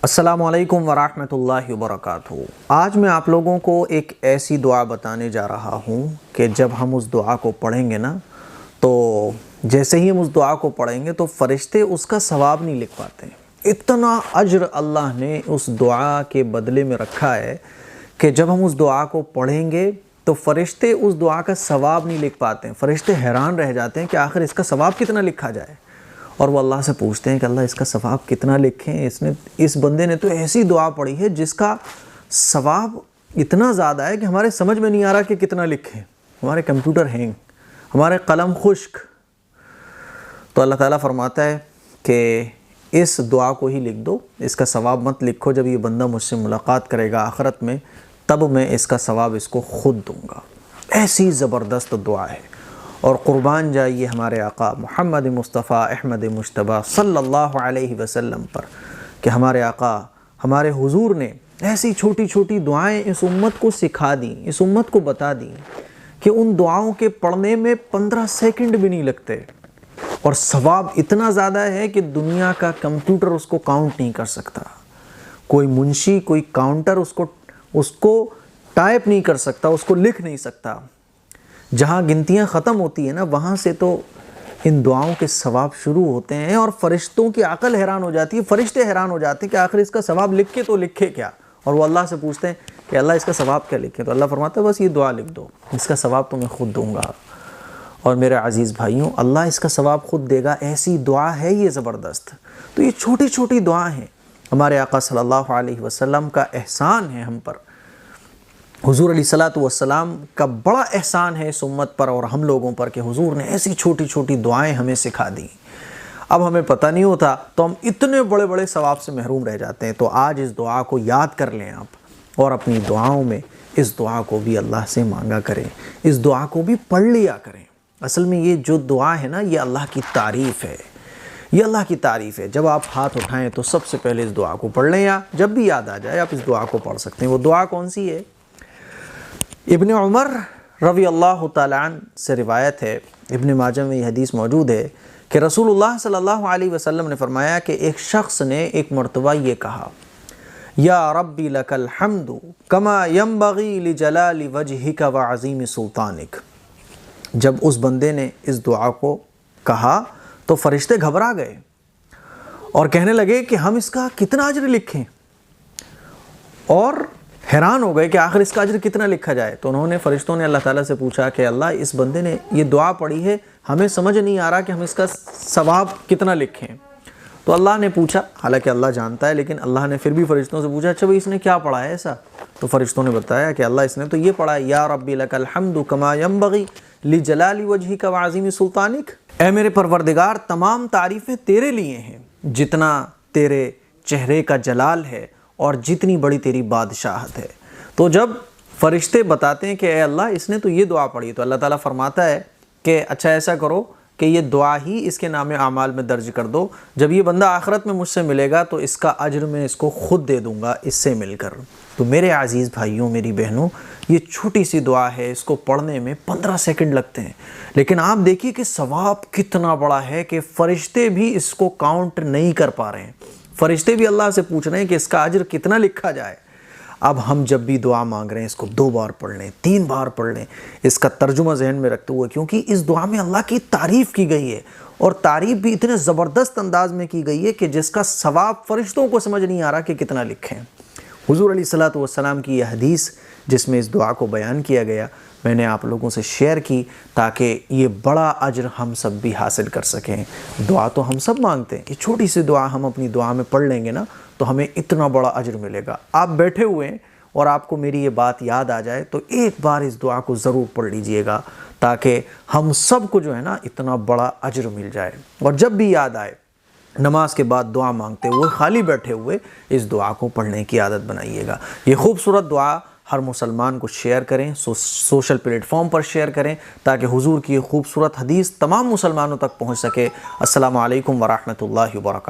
السلام علیکم ورحمۃ اللہ وبرکاتہ۔ آج میں آپ لوگوں کو ایک ایسی دعا بتانے جا رہا ہوں کہ جب ہم اس دعا کو پڑھیں گے نا تو جیسے ہی ہم اس دعا کو پڑھیں گے تو فرشتے اس کا ثواب نہیں لکھ پاتے۔ اتنا اجر اللہ نے اس دعا کے بدلے میں رکھا ہے کہ جب ہم اس دعا کو پڑھیں گے تو فرشتے اس دعا کا ثواب نہیں لکھ پاتے ہیں۔ فرشتے حیران رہ جاتے ہیں کہ آخر اس کا ثواب کتنا لکھا جائے، اور وہ اللہ سے پوچھتے ہیں کہ اللہ اس کا ثواب کتنا لکھیں۔ اس بندے نے تو ایسی دعا پڑھی ہے جس کا ثواب اتنا زیادہ ہے کہ ہمارے سمجھ میں نہیں آ رہا کہ کتنا لکھیں، ہمارے کمپیوٹر ہینگ، ہمارے قلم خشک۔ تو اللہ تعالیٰ فرماتا ہے کہ اس دعا کو ہی لکھ دو، اس کا ثواب مت لکھو۔ جب یہ بندہ مجھ سے ملاقات کرے گا آخرت میں تب میں اس کا ثواب اس کو خود دوں گا۔ ایسی زبردست دعا ہے، اور قربان جائیے ہمارے آقا محمد مصطفیٰ احمد مجتبیٰ صلی اللہ علیہ وسلم پر کہ ہمارے آقا ہمارے حضور نے ایسی چھوٹی چھوٹی دعائیں اس امت کو سکھا دیں، اس امت کو بتا دیں کہ ان دعاؤں کے پڑھنے میں 15 سیکنڈ بھی نہیں لگتے، اور ثواب اتنا زیادہ ہے کہ دنیا کا کمپیوٹر اس کو کاؤنٹ نہیں کر سکتا۔ کوئی منشی، کوئی کاؤنٹر اس کو ٹائپ نہیں کر سکتا، اس کو لکھ نہیں سکتا۔ جہاں گنتیاں ختم ہوتی ہیں نا وہاں سے تو ان دعاؤں کے ثواب شروع ہوتے ہیں، اور فرشتوں کی عقل حیران ہو جاتی ہے، فرشتے حیران ہو جاتے ہیں کہ آخر اس کا ثواب لکھے تو لکھے کیا۔ اور وہ اللہ سے پوچھتے ہیں کہ اللہ اس کا ثواب کیا لکھے، تو اللہ فرماتا ہے بس یہ دعا لکھ دو، اس کا ثواب تو میں خود دوں گا۔ اور میرے عزیز بھائیوں، اللہ اس کا ثواب خود دے گا، ایسی دعا ہے یہ زبردست۔ تو یہ چھوٹی چھوٹی دعائیں ہیں، ہمارے آقا صلی اللہ علیہ وسلم کا احسان ہے ہم پر، حضور علیہ السلام کا بڑا احسان ہے اس امت پر اور ہم لوگوں پر کہ حضور نے ایسی چھوٹی چھوٹی دعائیں ہمیں سکھا دیں۔ اب ہمیں پتہ نہیں ہوتا تو ہم اتنے بڑے بڑے ثواب سے محروم رہ جاتے ہیں۔ تو آج اس دعا کو یاد کر لیں آپ، اور اپنی دعاؤں میں اس دعا کو بھی اللہ سے مانگا کریں، اس دعا کو بھی پڑھ لیا کریں۔ اصل میں یہ جو دعا ہے نا یہ اللہ کی تعریف ہے، یہ اللہ کی تعریف ہے۔ جب آپ ہاتھ اٹھائیں تو سب سے پہلے اس دعا کو پڑھ لیں، یا جب بھی یاد آ جائے آپ اس دعا کو پڑھ سکتے ہیں۔ وہ دعا کون سی ہے؟ ابن عمر رضی اللہ تعالیٰ عنہ سے روایت ہے، ابن ماجہ میں یہ حدیث موجود ہے کہ رسول اللہ صلی اللہ علیہ وسلم نے فرمایا کہ ایک شخص نے ایک مرتبہ یہ کہا، یا ربی لک الحمد کما ینبغی لجلال وجہک وعظیم سلطانک۔ جب اس بندے نے اس دعا کو کہا تو فرشتے گھبرا گئے اور کہنے لگے کہ ہم اس کا کتنا اجر لکھیں، اور حیران ہو گئے کہ آخر اس کا اجر کتنا لکھا جائے۔ تو فرشتوں نے اللہ تعالیٰ سے پوچھا کہ اللہ اس بندے نے یہ دعا پڑھی ہے، ہمیں سمجھ نہیں آ رہا کہ ہم اس کا ثواب کتنا لکھیں۔ تو اللہ نے پوچھا، حالانکہ اللہ جانتا ہے، لیکن اللہ نے پھر بھی فرشتوں سے پوچھا اچھا بھائی اس نے کیا پڑھا ہے ایسا؟ تو فرشتوں نے بتایا کہ اللہ اس نے تو یہ پڑھا ہے، یا ربی لک الحمد کما ینبغی لجلال وجہک وعظیم سلطانک۔ اے میرے پروردگار، تمام تعریفیں تیرے لیے ہیں، جتنا تیرے چہرے کا جلال ہے اور جتنی بڑی تیری بادشاہت ہے۔ تو جب فرشتے بتاتے ہیں کہ اے اللہ اس نے تو یہ دعا پڑھی، تو اللہ تعالیٰ فرماتا ہے کہ اچھا ایسا کرو کہ یہ دعا ہی اس کے نام اعمال میں درج کر دو، جب یہ بندہ آخرت میں مجھ سے ملے گا تو اس کا اجر میں اس کو خود دے دوں گا اس سے مل کر۔ تو میرے عزیز بھائیوں، میری بہنوں، یہ چھوٹی سی دعا ہے، اس کو پڑھنے میں 15 سیکنڈ لگتے ہیں، لیکن آپ دیکھیے کہ ثواب کتنا بڑا ہے کہ فرشتے بھی اس کو کاؤنٹ نہیں کر پا رہے ہیں۔ فرشتے بھی اللہ سے پوچھ رہے ہیں کہ اس کا اجر کتنا لکھا جائے۔ اب ہم جب بھی دعا مانگ رہے ہیں اس کو 2 بار پڑھ لیں، 3 بار پڑھ لیں، اس کا ترجمہ ذہن میں رکھتے ہوئے، کیونکہ اس دعا میں اللہ کی تعریف کی گئی ہے، اور تعریف بھی اتنے زبردست انداز میں کی گئی ہے کہ جس کا ثواب فرشتوں کو سمجھ نہیں آ رہا کہ کتنا لکھیں۔ حضور علیہ السلام کی یہ حدیث جس میں اس دعا کو بیان کیا گیا، میں نے آپ لوگوں سے شیئر کی تاکہ یہ بڑا اجر ہم سب بھی حاصل کر سکیں۔ دعا تو ہم سب مانگتے ہیں، یہ چھوٹی سی دعا ہم اپنی دعا میں پڑھ لیں گے نا تو ہمیں اتنا بڑا اجر ملے گا۔ آپ بیٹھے ہوئے ہیں اور آپ کو میری یہ بات یاد آ جائے تو ایک بار اس دعا کو ضرور پڑھ لیجئے گا تاکہ ہم سب کو جو ہے نا اتنا بڑا اجر مل جائے۔ اور جب بھی یاد آئے نماز کے بعد دعا مانگتے ہوئے خالی بیٹھے ہوئے اس دعا کو پڑھنے کی عادت بنائیے گا۔ یہ خوبصورت دعا ہر مسلمان کو شیئر کریں، سوشل پلیٹ فارم پر شیئر کریں تاکہ حضور کی یہ خوبصورت حدیث تمام مسلمانوں تک پہنچ سکے۔ السلام علیکم ورحمۃ اللہ وبرکاتہ۔